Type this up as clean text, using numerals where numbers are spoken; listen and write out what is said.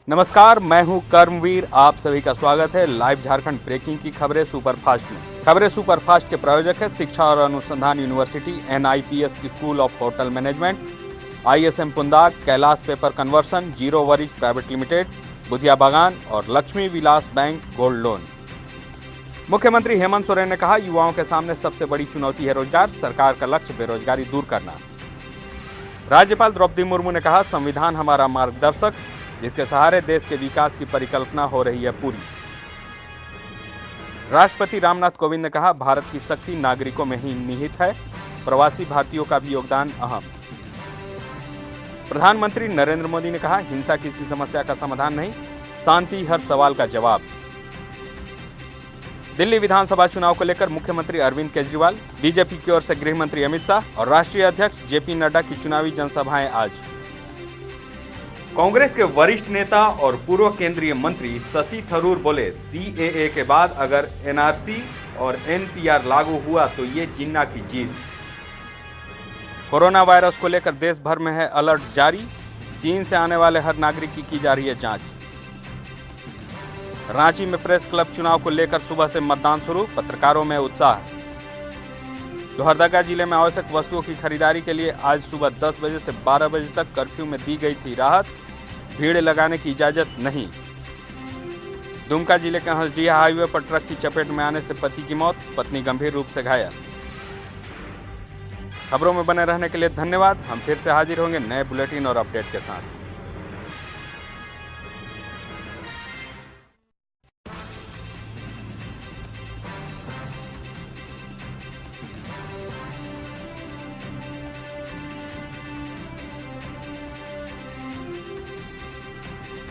नमस्कार, मैं हूं कर्मवीर। आप सभी का स्वागत है लाइव झारखंड ब्रेकिंग की खबरें सुपरफास्ट में। खबरें सुपरफास्ट के प्रायोजक है शिक्षा और अनुसंधान university, NIPS school of hotel management, ISM Pundag, Kailash paper conversion, zero worries private limited, Budhia Bagan और Lakshmi Vilas bank gold loan. मुख्यमंत्री हेमंत सोरेन ने कहा, युवाओं के सामने सबसे बड़ी चुनौती है रोजगार, सरकार का लक्ष्य बेरोजगारी दूर करना। राज्यपाल द्रौपदी मुर्मू ने कहा, संविधान हमारा मार्गदर्शक, जिसके सहारे देश के विकास की परिकल्पना हो रही है पूरी। राष्ट्रपति रामनाथ कोविंद ने कहा, भारत की शक्ति नागरिकों में ही निहित है, प्रवासी भारतीयों का भी योगदान अहम। प्रधानमंत्री नरेंद्र मोदी ने कहा, हिंसा किसी समस्या का समाधान नहीं, शांति हर सवाल का जवाब। दिल्ली विधानसभा चुनाव को लेकर मुख्यमंत्री अरविंद केजरीवाल, बीजेपी की ओर से गृह मंत्री अमित शाह और राष्ट्रीय अध्यक्ष JP नड्डा की चुनावी जनसभाएं आज। कांग्रेस के वरिष्ठ नेता और पूर्व केंद्रीय मंत्री शशि थरूर बोले, CAA के बाद अगर NRC और NPR लागू हुआ तो ये जिन्ना की जीत। कोरोना वायरस को लेकर देश भर में है अलर्ट जारी, चीन से आने वाले हर नागरिक की जा रही है जांच। रांची में प्रेस क्लब चुनाव को लेकर सुबह से मतदान शुरू, पत्रकारों में उत्साह। लोहरदगा जिले में आवश्यक वस्तुओं की खरीदारी के लिए आज सुबह 10 बजे से 12 बजे तक कर्फ्यू में दी गई थी राहत, भीड़ लगाने की इजाजत नहीं। दुमका जिले के हंसडीहा हाईवे पर ट्रक की चपेट में आने से पति की मौत, पत्नी गंभीर रूप से घायल। खबरों में बने रहने के लिए धन्यवाद। हम फिर से हाजिर होंगे नए बुलेटिन और अपडेट के साथ।